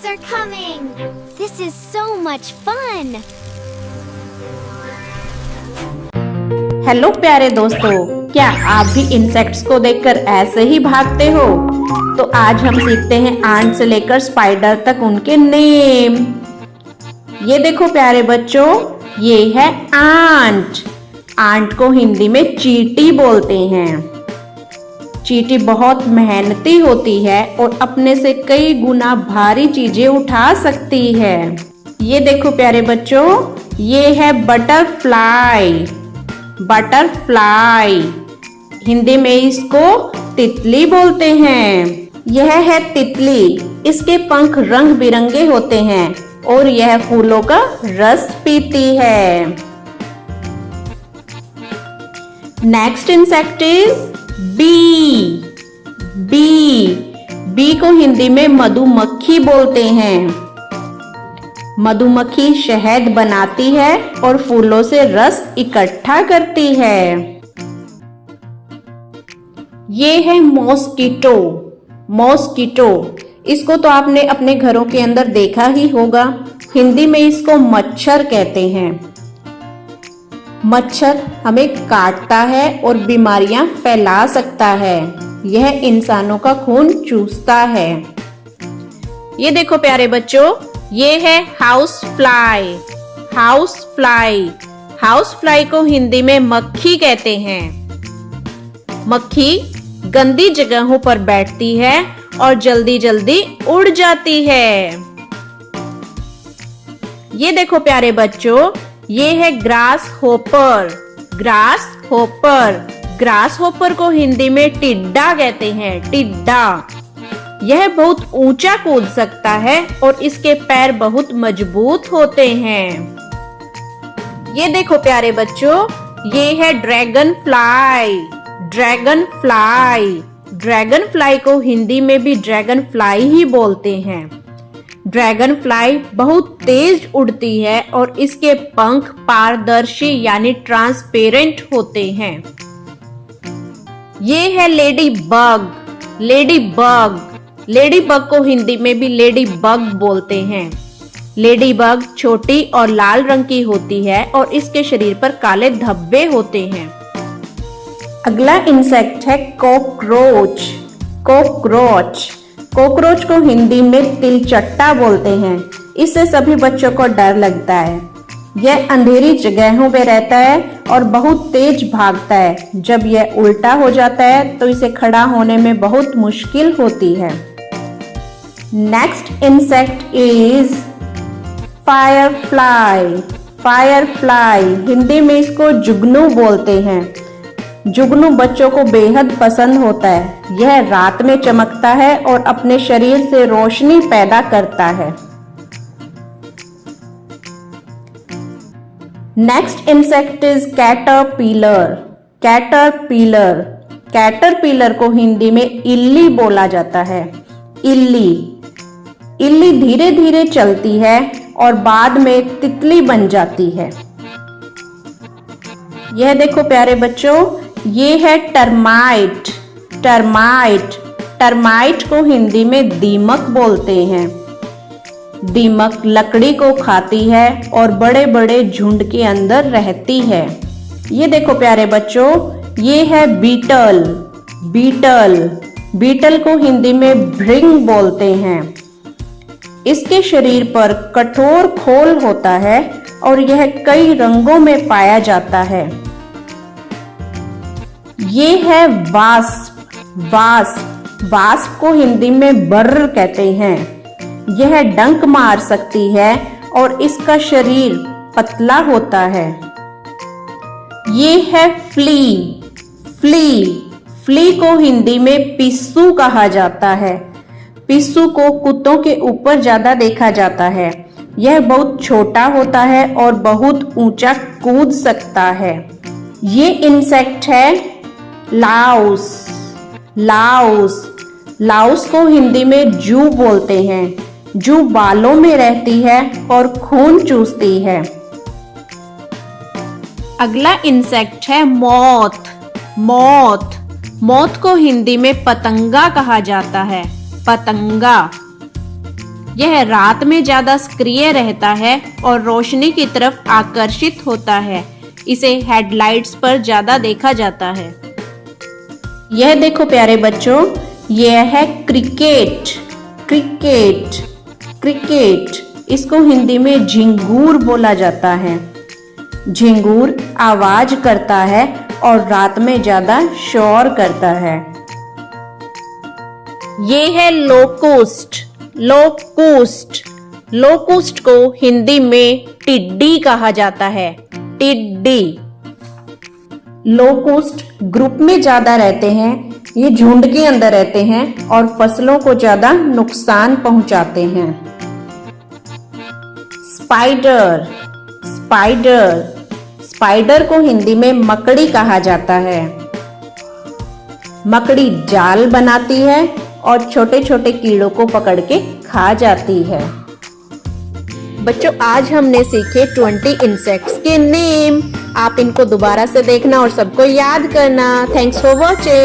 are coming! This is so much fun! Hello प्यारे दोस्तों, क्या आप भी इंसेक्ट्स को देखकर ऐसे ही भागते हो? तो आज हम सीखते हैं आंट से लेकर स्पाइडर तक उनके नेम। ये देखो प्यारे बच्चों, ये है आंट। आंट को हिंदी में चींटी बोलते हैं। चींटी बहुत मेहनती होती है और अपने से कई गुना भारी चीजें उठा सकती है। ये देखो प्यारे बच्चों, ये है बटरफ्लाई। बटरफ्लाई हिंदी में इसको तितली बोलते हैं। यह है तितली। इसके पंख रंग बिरंगे होते हैं और यह फूलों का रस पीती है। Next insect is B. B को हिंदी में मधुमक्खी बोलते हैं। मधुमक्खी शहद बनाती है और फूलों से रस इकट्ठा करती है। ये है मॉस्किटो। मॉस्किटो, इसको तो आपने अपने घरों के अंदर देखा ही होगा। हिंदी में इसको मच्छर कहते हैं। मच्छर हमें काटता है और बीमारियां फैला सकता है। यह इंसानों का खून चूसता है। ये देखो प्यारे बच्चों, ये है house fly. House fly, house fly को हिंदी में मक्खी कहते हैं। मक्खी गंदी जगहों पर बैठती है और जल्दी जल्दी उड़ जाती है। ये देखो प्यारे बच्चों, ये है grass hopper. Grass hopper, grass hopper को हिंदी में टिड्डा कहते हैं। टिड्डा, यह बहुत ऊंचा कूद सकता है और इसके पैर बहुत मजबूत होते हैं। ये देखो प्यारे बच्चों, ये है dragon fly. Dragon fly, dragon fly को हिंदी में भी ड्रैगन फ्लाई ही बोलते हैं। ड्रैगन फ्लाई बहुत तेज उड़ती है और इसके पंख पारदर्शी यानी ट्रांसपेरेंट होते हैं। ये है lady bug. Lady bug, lady bug को हिंदी में भी लेडी बग बोलते हैं। लेडी बग छोटी और लाल रंग की होती है और इसके शरीर पर काले धब्बे होते हैं। अगला इंसेक्ट है कॉकरोच। कॉकरोच, कॉकरोच को हिंदी में तिलचट्टा बोलते हैं। इससे सभी बच्चों को डर लगता है। यह अंधेरी जगहों पे रहता है और बहुत तेज भागता है। जब यह उल्टा हो जाता है तो इसे खड़ा होने में बहुत मुश्किल होती है। Next insect is Firefly. Firefly, Hindi में इसको जुगनू बोलते हैं। जुगनू बच्चों को बेहद पसंद होता है। यह रात में चमकता है और अपने शरीर से रोशनी पैदा करता है। Next insect is caterpillar. Caterpillar, caterpillar को हिंदी में इल्ली बोला जाता है। इल्ली, इल्ली धीरे धीरे चलती है और बाद में तितली बन जाती है। यह देखो प्यारे बच्चों, ये है टर्माइट। टर्माइट, टर्माइट को हिंदी में दीमक बोलते हैं। दीमक लकड़ी को खाती है और बड़े बड़े झुंड के अंदर रहती है। ये देखो प्यारे बच्चों, ये है बीटल। बीटल, बीटल को हिंदी में भृंग बोलते हैं। इसके शरीर पर कठोर खोल होता है और यह कई रंगों में पाया जाता है। ये है वास्प। वास्प, वास्प को हिंदी में बर्र कहते हैं। यह डंक मार सकती है और इसका शरीर पतला होता है। ये है फ्ली। फ्ली, फ्ली को हिंदी में पिस्सू कहा जाता है। पिस्सू को कुत्तों के ऊपर ज्यादा देखा जाता है। यह बहुत छोटा होता है और बहुत ऊंचा कूद सकता है। ये इंसेक्ट है लाउस। लाउस, लाउस को हिंदी में जू बोलते हैं। जू बालों में रहती है और खून चूसती है। अगला इंसेक्ट है मॉथ। मॉथ, मॉथ को हिंदी में पतंगा कहा जाता है। पतंगा, यह रात में ज्यादा सक्रिय रहता है और रोशनी की तरफ आकर्षित होता है। इसे हेडलाइट्स पर ज्यादा देखा जाता है। यह देखो प्यारे बच्चों, यह है क्रिकेट। क्रिकेट क्रिकेट इसको हिंदी में झिंगूर बोला जाता है। झिंगूर आवाज करता है और रात में ज्यादा शोर करता है। ये है लोकुस्ट। लोकुस्ट लोकुस्ट को हिंदी में टिड्डी कहा जाता है। टिड्डी। लोकुस्ट ग्रुप में ज्यादा रहते हैं। ये झुंड के अंदर रहते हैं और फसलों को ज्यादा नुकसान पहुंचाते हैं। स्पाइडर स्पाइडर स्पाइडर को हिंदी में मकड़ी कहा जाता है। मकड़ी जाल बनाती है और छोटे छोटे कीड़ों को पकड़ के खा जाती है। बच्चों, आज हमने सीखे 20 इंसेक्ट्स के नेम। आप इनको दोबारा से देखना और सबको याद करना। Thanks for watching.